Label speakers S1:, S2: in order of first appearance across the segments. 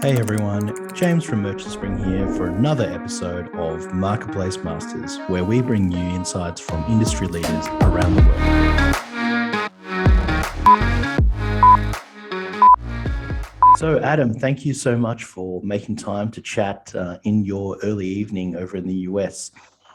S1: Hey everyone, James from Merchant Spring here for another episode of Marketplace Masters, where we bring you insights from industry leaders around the world. So, Adam, thank you so much for making time to chat in your early evening over in the US.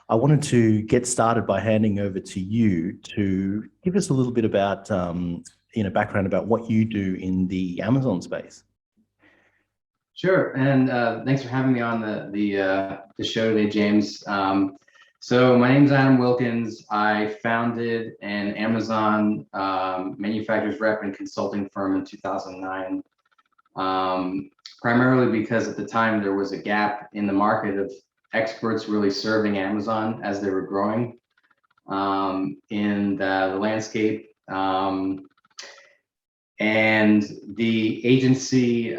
S1: I wanted to get started by handing over to you to give us a little bit about, background about what you do in the Amazon space.
S2: Sure, and thanks for having me on the show today, James. So my name is Adam Wilkens. I founded an Amazon manufacturers rep and consulting firm in 2009, primarily because at the time there was a gap in the market of experts really serving Amazon as they were growing in the landscape. And the agency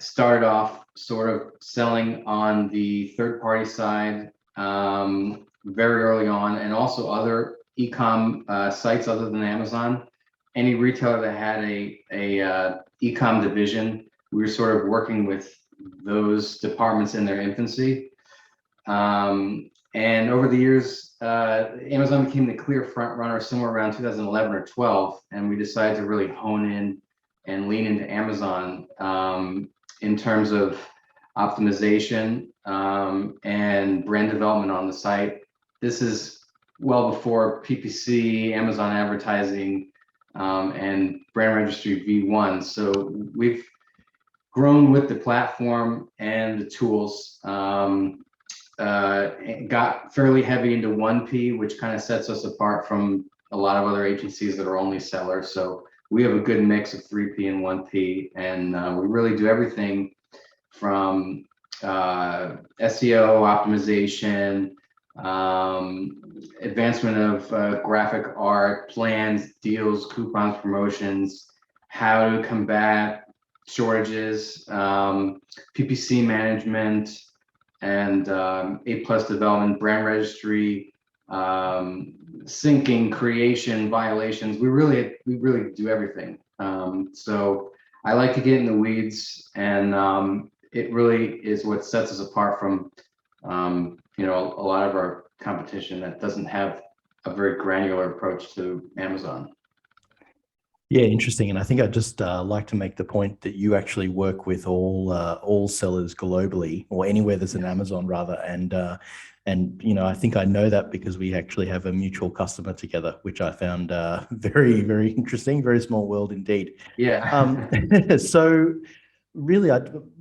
S2: started off sort of selling on the third-party side very early on, and also other e-com sites other than Amazon. Any retailer that had a e-com division, we were sort of working with those departments in their infancy. And over the years, Amazon became the clear front runner somewhere around 2011 or 12, and we decided to really hone in and lean into Amazon in terms of optimization and brand development on the site. This is well before PPC, Amazon advertising, and brand registry V1. So we've grown with the platform and the tools. Got fairly heavy into 1P, which kind of sets us apart from a lot of other agencies that are only sellers. So we have a good mix of 3P and 1P, and we really do everything from SEO optimization, advancement of graphic art, plans, deals, coupons, promotions, how to combat shortages, PPC management, and A+ development, brand registry, syncing, creation, violations. We really do everything. So I like to get in the weeds, and it really is what sets us apart from a lot of our competition that doesn't have a very granular approach to Amazon.
S1: Yeah, interesting. And I think I'd just like to make the point that you actually work with all sellers globally, or anywhere there's an Amazon rather. And I think I know that because we actually have a mutual customer together, which I found very, very interesting. Very small world indeed.
S2: Yeah.
S1: So really,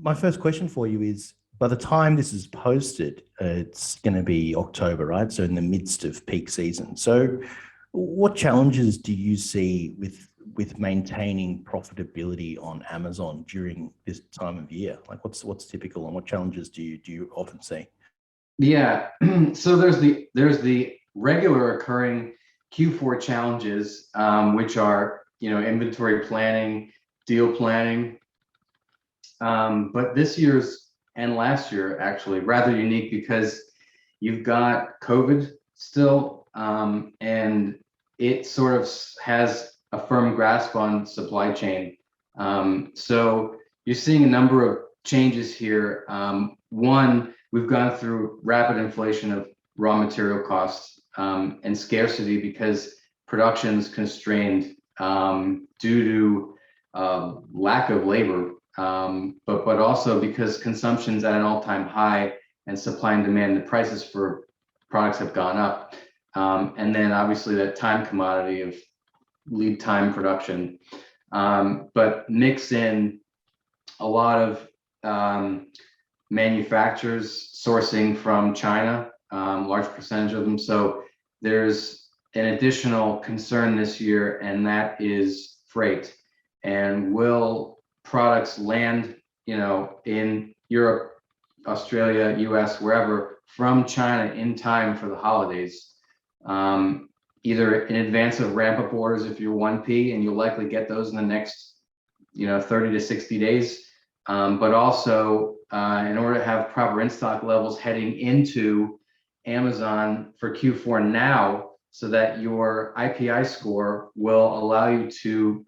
S1: my first question for you is, by the time this is posted, it's going to be October, right? So in the midst of peak season. So what challenges do you see with maintaining profitability on Amazon during this time of year? Like what's typical, and what challenges do you often see?
S2: Yeah. So there's the regular occurring Q4 challenges, which are inventory planning, deal planning. But this year's and last year actually rather unique because you've got COVID still, and it sort of has a firm grasp on supply chain. So you're seeing a number of changes here. One, we've gone through rapid inflation of raw material costs and scarcity because production is constrained due to lack of labor, but also because consumption's at an all-time high and supply and demand, the prices for products have gone up. And then obviously that time commodity of lead time production, but mix in a lot of manufacturers sourcing from China, large percentage of them. So there's an additional concern this year, and that is freight. And will products land, in Europe, Australia, US, wherever, from China in time for the holidays? Either in advance of ramp up orders if you're 1P, and you'll likely get those in the next 30 to 60 days, but also in order to have proper in-stock levels heading into Amazon for Q4 now, so that your IPI score will allow you to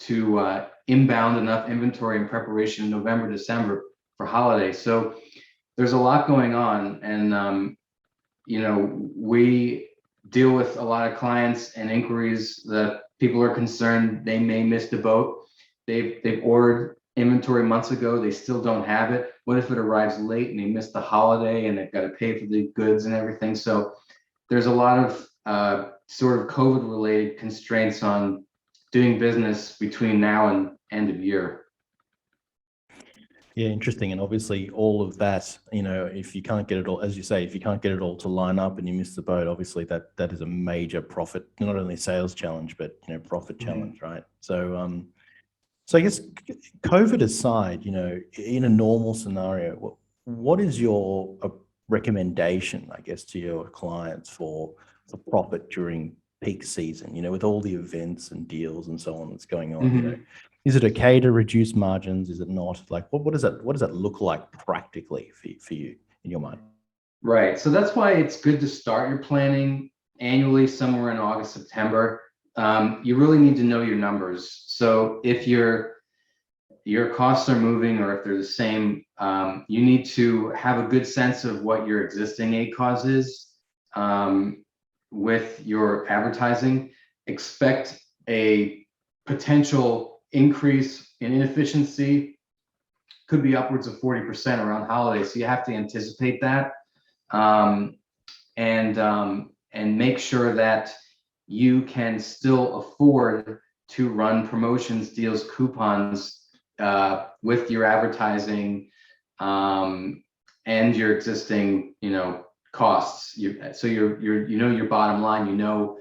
S2: inbound enough inventory in preparation in November, December for holiday. So there's a lot going on, and we deal with a lot of clients and inquiries that people are concerned they may miss the boat. They've ordered inventory months ago, they still don't have it. What if it arrives late and they miss the holiday and they've got to pay for the goods and everything? So there's a lot of sort of COVID related constraints on doing business between now and end of year.
S1: Yeah, interesting. And obviously all of that, if you can't get it all, as you say, if you can't get it all to line up and you miss the boat, obviously that is a major profit, not only sales challenge, but profit challenge, right? So I guess COVID aside, in a normal scenario, what is your recommendation, I guess, to your clients for profit during peak season, with all the events and deals and so on that's going on, Is it okay to reduce margins? Is it not? Like, what does that look like practically for you in your mind?
S2: Right. So that's why it's good to start your planning annually somewhere in August, September. You really need to know your numbers. So if your costs are moving or if they're the same, you need to have a good sense of what your existing ACOS is with your advertising. Expect a potential increase in inefficiency, could be upwards of 40% around holidays. So you have to anticipate that, and make sure that you can still afford to run promotions, deals, coupons with your advertising and your existing, costs. So your bottom line.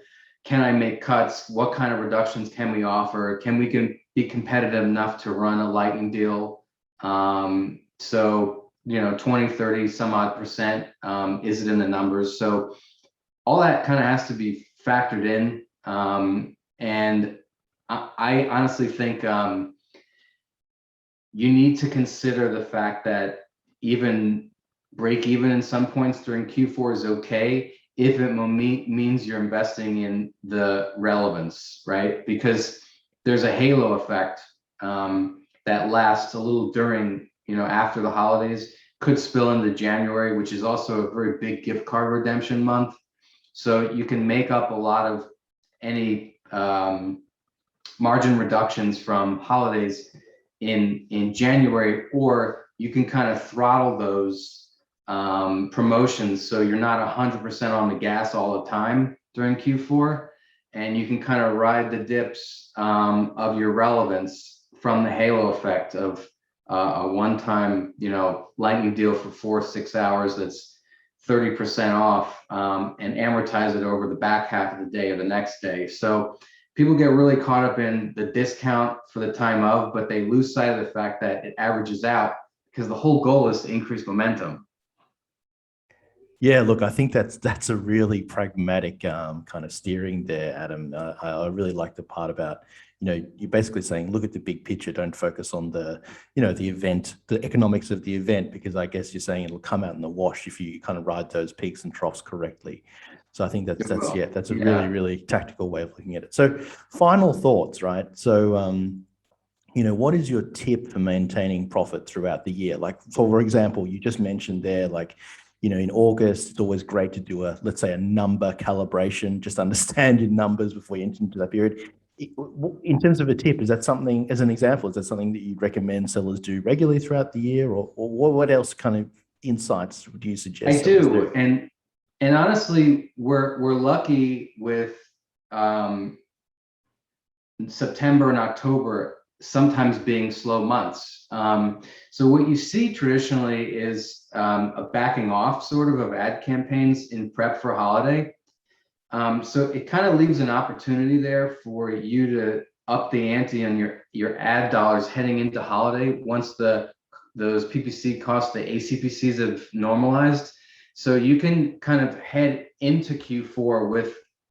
S2: Can I make cuts? What kind of reductions can we offer? Can we be competitive enough to run a lightning deal? So 20, 30, some odd percent. Is it in the numbers? So all that kind of has to be factored in. And I honestly think you need to consider the fact that even break even in some points during Q4 is okay if it means you're investing in the relevance, right? Because there's a halo effect that lasts a little during, after the holidays, could spill into January, which is also a very big gift card redemption month. So you can make up a lot of any margin reductions from holidays in January, or you can kind of throttle those promotions so you're not 100% on the gas all the time during Q4, and you can kind of ride the dips of your relevance from the halo effect of a one-time lightning deal for 4-6 hours that's 30% off, and amortize it over the back half of the day or the next day. So people get really caught up in the discount for the time of, but they lose sight of the fact that it averages out, because the whole goal is to increase momentum.
S1: Yeah, look, I think that's a really pragmatic kind of steering there, Adam. I really like the part about, you're basically saying, look at the big picture, don't focus on the, the event, the economics of the event, because I guess you're saying it'll come out in the wash if you kind of ride those peaks and troughs correctly. So I think that's a really, really tactical way of looking at it. So final thoughts, right? So, what is your tip for maintaining profit throughout the year? Like, for example, you just mentioned there, like, in August, it's always great to do let's say a number calibration, just understand your numbers before you enter into that period. In terms of a tip, is that something, as an example, is that something that you'd recommend sellers do regularly throughout the year, or what else kind of insights do you suggest?
S2: I do. And honestly, we're lucky with September and October sometimes being slow months. So what you see traditionally is a backing off sort of ad campaigns in prep for holiday. So it kind of leaves an opportunity there for you to up the ante on your ad dollars heading into holiday once those PPC costs, the ACPCs, have normalized. So you can kind of head into Q4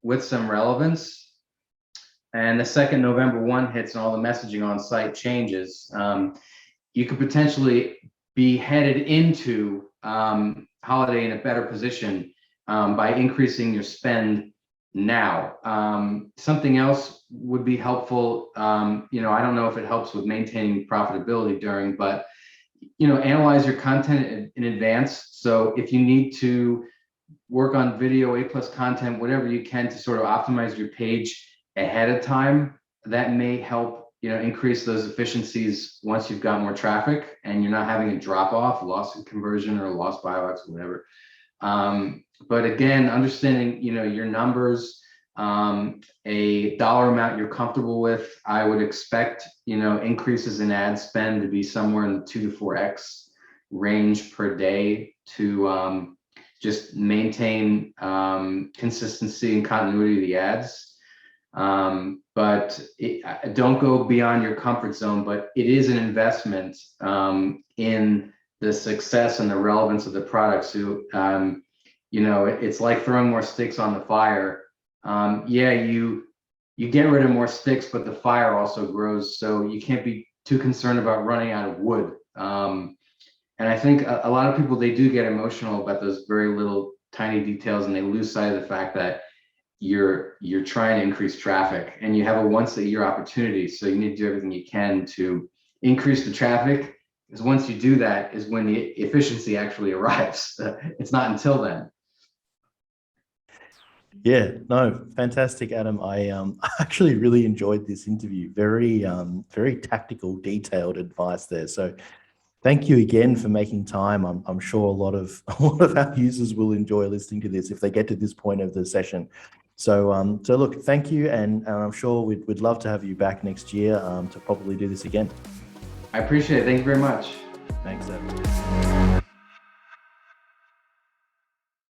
S2: with some relevance. And the second November 1 hits and all the messaging on site changes, you could potentially be headed into holiday in a better position by increasing your spend now. Something else would be helpful. You know, I don't know if it helps with maintaining profitability during, but you know, analyze your content in advance. So if you need to work on video, A+ content, whatever you can to sort of optimize your page ahead of time, that may help, you know, increase those efficiencies once you've got more traffic and you're not having a drop off, loss in conversion or lost buy box, whatever. But again, understanding, you know, your numbers, a dollar amount you're comfortable with, I would expect, you know, increases in ad spend to be somewhere in the 2 to 4x range per day to just maintain consistency and continuity of the ads. But don't go beyond your comfort zone, but it is an investment in the success and the relevance of the product. So, you know, it's like throwing more sticks on the fire. Yeah, you get rid of more sticks, but the fire also grows. So you can't be too concerned about running out of wood. And I think a lot of people, they do get emotional about those very little tiny details, and they lose sight of the fact that you're trying to increase traffic and you have a once a year opportunity. So you need to do everything you can to increase the traffic, because once you do that is when the efficiency actually arrives. It's not until then.
S1: Yeah, no, fantastic, Adam. I actually really enjoyed this interview. Very very tactical, detailed advice there. So thank you again for making time. I'm sure a lot of our users will enjoy listening to this if they get to this point of the session. So so look, thank you, and I'm sure we'd love to have you back next year to probably do this again.
S2: I appreciate it. Thank you very much.
S1: Thanks, Adam.